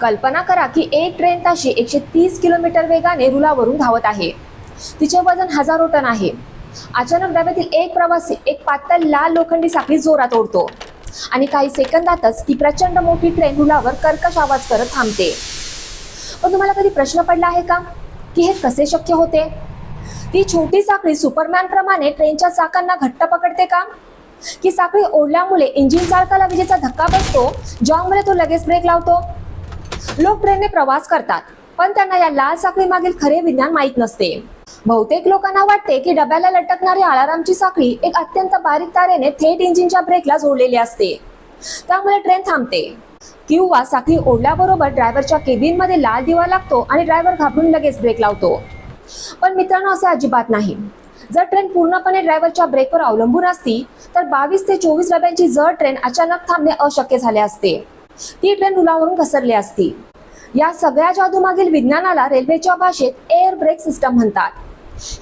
कल्पना करा की एक ट्रेन ताशी 130 किलोमीटर वेगाने रुळावरून धावत आहे. तिचे वजन हजारो टन आहे. अचानक डब्यातील एक प्रवासी एक पातळ लाल लोखंडी साखळी जोरात ओढतो आणि काही सेकंदातच ती प्रचंड मोठी ट्रेन रुळावर कर्कश आवाज करत थांबते. पण तुम्हाला कधी प्रश्न पडला आहे का की हे कसे शक्य होते? ती छोटी साखळी सुपरमॅन प्रमाणे ट्रेनच्या चाकांना घट्ट पकडते का? की साखळी ओढल्यामुळे इंजिन चालकाला विजेचा धक्का बसतो, ज्यामुळे तो लगेच ब्रेक लावतो? लोक ट्रेनने प्रवास करतात, पण त्यांना या लाल साखळी मागील खरे विज्ञान माहीत नसते. बहुतेक लोकांना वाटते की डब्याला लटकणारी अलारामची साखळी एक अत्यंत बारीक तारेने थेट इंजिनच्या ब्रेकला जोडलेली असते, त्यामुळे ट्रेन थांबते. किंवा साखळी ओढल्याबरोबर ड्रायव्हरच्या केबिनमध्ये लाल दिवा लागतो आणि ड्रायव्हर घाबरून लगेच ब्रेक लावतो. पण मित्रांनो, असे अजिबात नाही. जर ट्रेन पूर्णपणे ड्रायव्हरच्या ब्रेकवर अवलंबून असती तर 22 ते 24 डब्यांची जड ट्रेन अचानक थांबणे अशक्य झाले असते. ती ट्रेन रुळावरून घसरली असती. या सगळ्या जादूमागील विज्ञानाला रेल्वेच्या भाषेत एअर ब्रेक सिस्टम म्हणतात.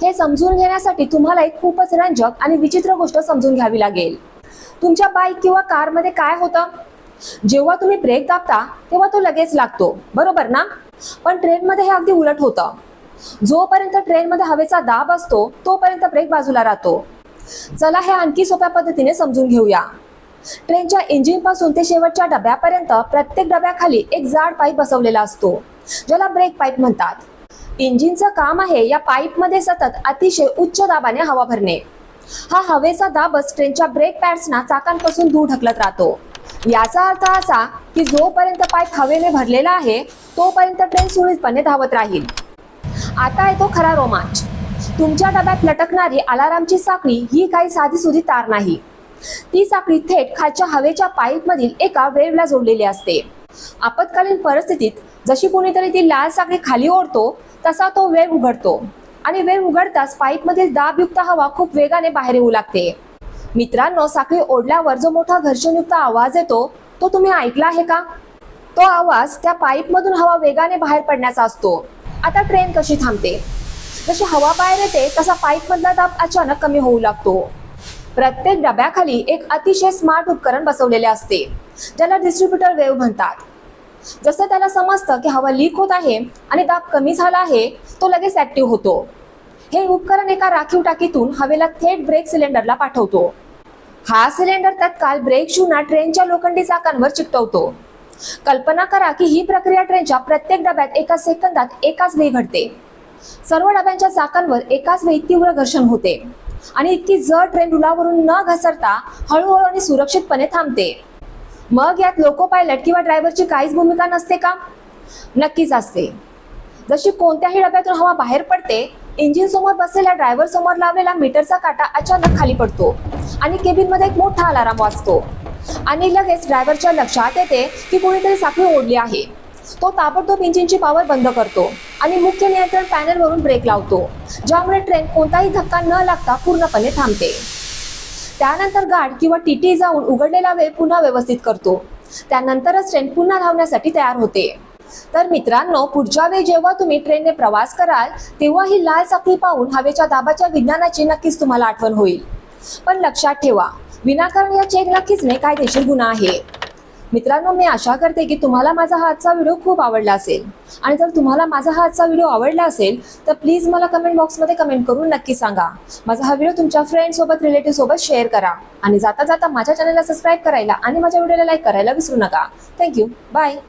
हे समजून घेण्यासाठी तुम्हाला एक खूपच रंजक आणि विचित्र गोष्ट समजून घ्यावी लागेल. तुमच्या बाईक किंवा कारमध्ये काय होतं? जेव्हा तुम्ही ब्रेक दाबता तेव्हा तो लगेच लागतो, बरोबर ना? पण ट्रेनमध्ये हे अगदी उलट होतं. जोपर्यंत ट्रेनमध्ये हवेचा दाब असतो तोपर्यंत ब्रेक बाजूला राहतो. चला हे आणखी सोप्या पद्धतीने समजून घेऊया. ट्रेनच्या इंजिन पासून ते शेवटच्या डब्यापर्यंत प्रत्येक डब्याखाली एक जाड पाईप बसवलेला असतो, ज्याला ब्रेक पाईप म्हणतात. इंजिनचं काम आहे या पाईपमध्ये सतत अतिशय उच्च दाबाने हवा भरणे. हा हवेचा दाबच ट्रेनच्या ब्रेक पॅड्सना चाकांपासून दूर ढकलत राहतो. याचा अर्थ असा की जोपर्यंत पाईप हवेने भरलेला आहे तोपर्यंत ट्रेन सुरळीतपणे धावत राहील. आता येतो खरा रोमांच. तुमच्या डब्यात लटकणारी अलारामची साखळी ही काही साधीसुधी तार नाही. ती साखळी थेट खालच्या हवेच्या पाईपमधील एका वेव्हला जोडलेली असते. आपत्कालीन परिस्थितीत जशी कोणीतरी ती लाल साखळी खाली ओढतो तसा तो वेव्ह उघडतो आणि वेव्ह उघडताच पाईपमधील दाबयुक्त हवा खूप वेगाने बाहेर येऊ लागते. मित्रांनो, साखळी ओढल्यावर जो मोठा घर्षणयुक्त आवाज येतो तो तुम्ही ऐकला आहे का? तो आवाज त्या पाईपमधून हवा वेगाने बाहेर पडण्याचा असतो. आता ट्रेन कशी थांबते? जशी हवा बाहेर येते तसा पाईपमधला दाब अचानक कमी होऊ लागतो. प्रत्येक डब्याखाली एक अतिशय स्मार्ट उपकरण बसवलेले असते, ज्याला डिस्ट्रीब्युटर वेव्ह म्हणतात. जसं त्याला समजतं की हवा लीक होत आहे आणि दाब कमी झाला आहे, तो लगेच ऍक्टिव्ह होतो. हे उपकरण एका राखीव टाकीतून हवेला थेट ब्रेक सिलेंडरला पाठवतो. हा सिलेंडर तत्काळ ब्रेक शूना ट्रेनच्या लोखंडी चाकांवर चिकटवतो. कल्पना करा की ही प्रक्रिया ट्रेनच्या प्रत्येक डब्यात एका सेकंदात एकाच वेळी घडते. सर्व डब्यांच्या चाकांवर एकाच वेळी तीव्र घर्षण होते आणि इतकी जड ट्रेन रुळावरून न घसरता हळूहळू आणि सुरक्षितपणे थांबते. मग यात लोको पायलट किंवा ड्रायव्हरची काहीच भूमिका नसते का? नक्कीच असते. जशी कोणत्याही डब्यातून हवा बाहेर पडते, इंजिन समोर बसलेल्या ड्रायव्हर समोर लावलेला मीटरचा काटा अचानक खाली पडतो आणि केबिनमध्ये एक मोठा अलार्म वाजतो आणि लगेच ड्रायव्हरच्या लक्षात येते की कोणीतरी साखळी ओढली आहे. तो ताबडतोब इंजिनची पॉवर बंद करतो आणि मुख्य नियंत्रण पॅनलवरून ब्रेक लावतो, ज्यामुळे ट्रेन कोणताही धक्का न लागता पूर्णपणे थांबते. त्यानंतर गार्ड किंवा टीटी जाऊन उघडलेला वेळ पुन्हा व्यवस्थित करतो. त्यानंतरच ट्रेन पुन्हा धावण्यासाठी तयार होते. तर मित्रांनो, पुढच्या वेळी जेव्हा तुम्ही ट्रेनने प्रवास कराल तेव्हा ही लाल साखळी पाहून हवेच्या दाबाच्या विज्ञानाची नक्कीच तुम्हाला आठवण होईल. पण लक्षात ठेवा, विनाकारण या चेक नक्कीच कायदेशीर गुन्हा आहे. मित्रांनो, मी आशा करते की तुम्हाला माझा हा आजचा व्हिडिओ खूप आवडला असेल. आणि जर तुम्हाला माझा हा आजचा व्हिडिओ आवडला असेल तर प्लीज मला कमेंट बॉक्समध्ये कमेंट करून नक्की सांगा. माझा हा व्हिडिओ तुमच्या फ्रेंड्स सोबत, रिलेटिव्ह सोबत शेअर करा आणि जाता जाता माझ्या चॅनलला सबस्क्राईब करायला आणि माझ्या व्हिडिओला लाईक करायला विसरू नका. थँक्यू. बाय.